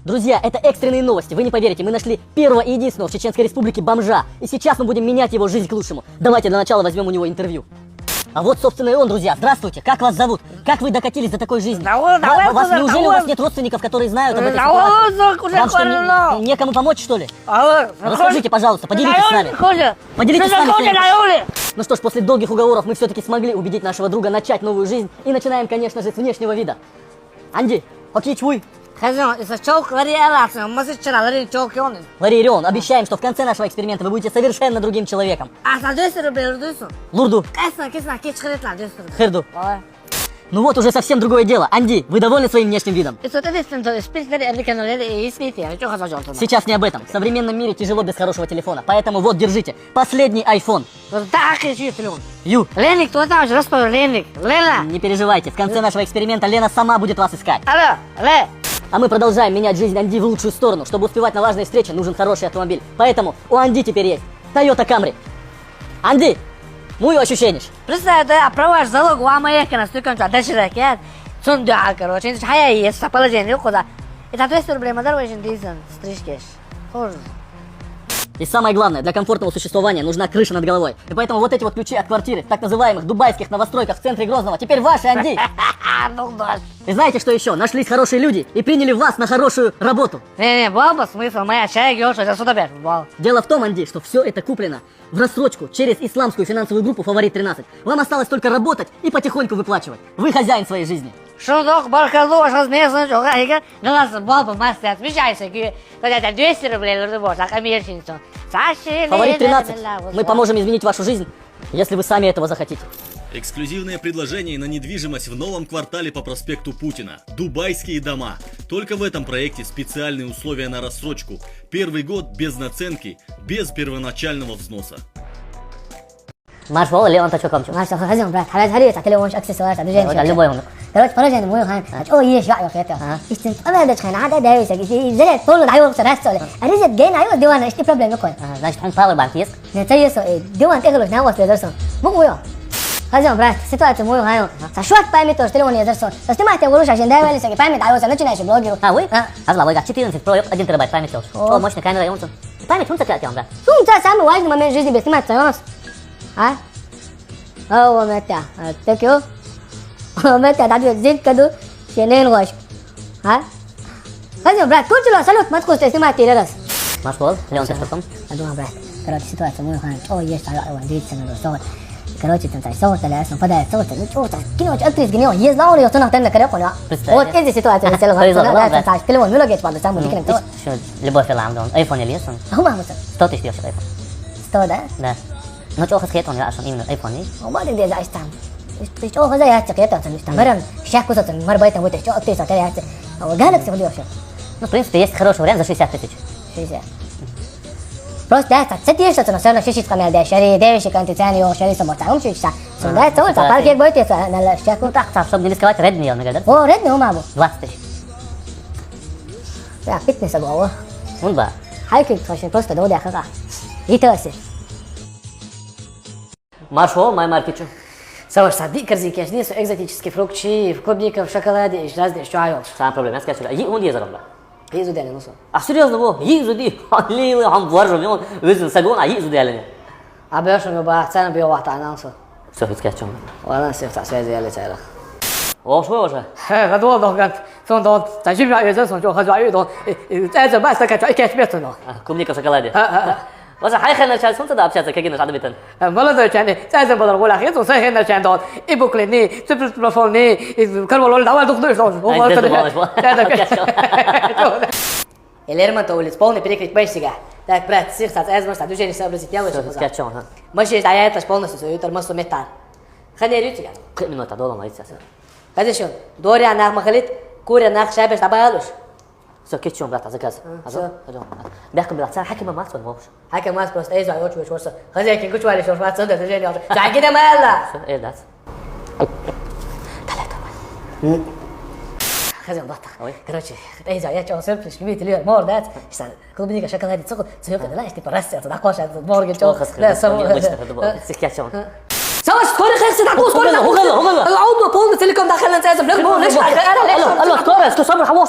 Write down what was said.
Друзья, это экстренные новости, вы не поверите, мы нашли первого и единственного в Чеченской Республике бомжа. И сейчас мы будем менять его жизнь к лучшему. Давайте для начала возьмем у него интервью. А вот, собственно, и он, друзья. Здравствуйте, как вас зовут? Как вы докатились до такой жизни? Неужели у вас нет родственников, которые знают об этой ситуации? Вам что, некому помочь, что ли? Расскажите, пожалуйста, поделитесь с нами. Поделитесь с нами. Ну что ж, после долгих уговоров мы все-таки смогли убедить нашего друга начать новую жизнь. И начинаем, конечно же, с внешнего вида. Анди, окей, чуй. Ларирион, обещаем, что в конце нашего эксперимента вы будете совершенно другим человеком. Лурду. Херду. Ну вот уже совсем другое дело. Анди, вы довольны своим внешним видом? Сейчас не об этом. В современном мире тяжело без хорошего телефона. Поэтому вот, держите. Последний iPhone. Ю. Не переживайте. В конце нашего эксперимента Лена сама будет вас искать. А мы продолжаем менять жизнь Анди в лучшую сторону. Чтобы успевать на важные встречи, нужен хороший автомобиль. Поэтому у Анди теперь есть Toyota Camry. Анди, ну и ощущение. Представь, да, проваж залог у Амаека на стуком, что дальше ракет. Сон да, короче, это хая есть, положение куда. Это 200 рублей, модар очень дизайн, стрижкеш. И самое главное, для комфортного существования нужна крыша над головой. И поэтому вот эти вот ключи от квартиры в так называемых дубайских новостройках в центре Грозного теперь ваши, Анди. И знаете, что еще? Нашлись хорошие люди и приняли вас на хорошую работу. Баба, смысл, моя чай, ёша, я сюда бежу. Дело в том, Анди, что все это куплено в рассрочку через исламскую финансовую группу «Фаворит 13». Вам осталось только работать и потихоньку выплачивать. Вы хозяин своей жизни. Шуток, баркаду, сейчас местный чувак, глаз баба, мастер, отмечайся, когда 200 рублей, а коммерчество. «Фаворит 13». Мы поможем изменить вашу жизнь, если вы сами этого захотите. Эксклюзивные предложения на недвижимость в новом квартале по проспекту Путина. Дубайские дома. Только в этом проекте специальные условия на рассрочку. Первый год без наценки, без первоначального взноса. Маршал, Леон, что комчу? Маршал, хозяин, брат, халат телефон, аксессуары, движение. Любой он. Короче, положение мой хан. О, есть я это. Истин, абада чхан, ада даёс, зелет, полно даёс, расцоле. Аризет гейн, аю диван, есть проблема какой? Значит, он пауэрбанк есть? Нет, это диван техлос, на вас лезерсон. Могу я. Хозяин, брат, ситуация мой хан. Сашват пойми то, что телефон лезерсон. Снимайте его руша, жен давали, саги пойми даёс, начинаешь блогеру. А вы? Азла, 14 Pro, 1 терабайт памяти. О, мощная камера, и он память, он так делал, да? Сумца, самый важный момент жизни без снимать, даёс. А? О, мэтта, так ё. متى تعدي زين كدو شنين غاش ها هذا брат точно салют матку снимать раз Маршал, Леон, ты что? думаю брат короче ситуация мой хан о есть он видите на что короче там соус для ясно падает соус ну что кино актрис гнева есть на улице на тенна короче вот эти ситуации на целом это так телефон милогет падает саму никак то что любой филм он iPhone или есть он мама 100 тысяч дешев iPhone 100 да да ну что хоть он я именно iPhone не ما ادري اذا استعمل что هذا يا تكيت مرن شاكو زت مر بيته وته что ты сакая Galaxy вдёшь. Ну, в принципе, есть хороший вариант за 60 тысяч. 60. Просто да, цветишь, что на самом деле камера да, шари, девушка, антитяни, о, шари, само там чуть чуть. Да, то, то паркет будет это на шаку. Ну, так, чтобы не рисковать, Redmi, он говорит. О, Redmi, маму. 20 тысяч. Да, фитнес голову. Ну, да. Хайки, просто до даха. И то есть. Маршал, мой маркетчик. Саваш сади корзинки, они са экзотические фрукты, клубника в шоколаде и разные чаи. Самая проблема, я скажу, и он езжал, да. Езжу дали, ну что? А серьезно, во, езжу ди, лилы, он варжал, он везен сагон, а езжу дали. А бьешь мне ба, цена бьет вахта, анонсу. Все, ведь скажу. Ладно, все, так связи я летела. О, что уже? Хе,多东干，从东在这边也是从就很少运动，在这办事感觉一开始别存了。клубника в шоколаде. Вот хайхана сейчас солнце да общаться, как и наш адмитен. молодой человек,在这不能我俩黑总是很难见到，一不可能你这不是风你，看我老大都对手，我这的。Элемент улиц полный перекрыть бейсига. Так, брат, сир стать эзмос, а движение сообразить делаешь. Скачал, ага. Мощи стоят аж полностью свою тормозу металл. Хане рютига. Минута дома молиться. Казишь, Доря нах махалит, куря нах шабеш табалуш. Все, кетчум, брат, заказ. Бяхкам, брат, сам хаким мамас он вовш. Хаким мамас просто эзва очень очень просто. Хозяйки кучвали, что шмат сада движение. Жагина мала. Все, да. Хозяин бата. Короче, эзва я чего сюрприз, любит ли мор, да? Клубника шоколаде цукор, цукор, знаешь, типа растет, на коше, моргель чего. Да, само. سواش كوري خير تعطوه كوري العمر كله تلكم دخلنا نتعزم لك الله الله الله الله الله الله الله الله الله الله الله الله الله الله الله الله الله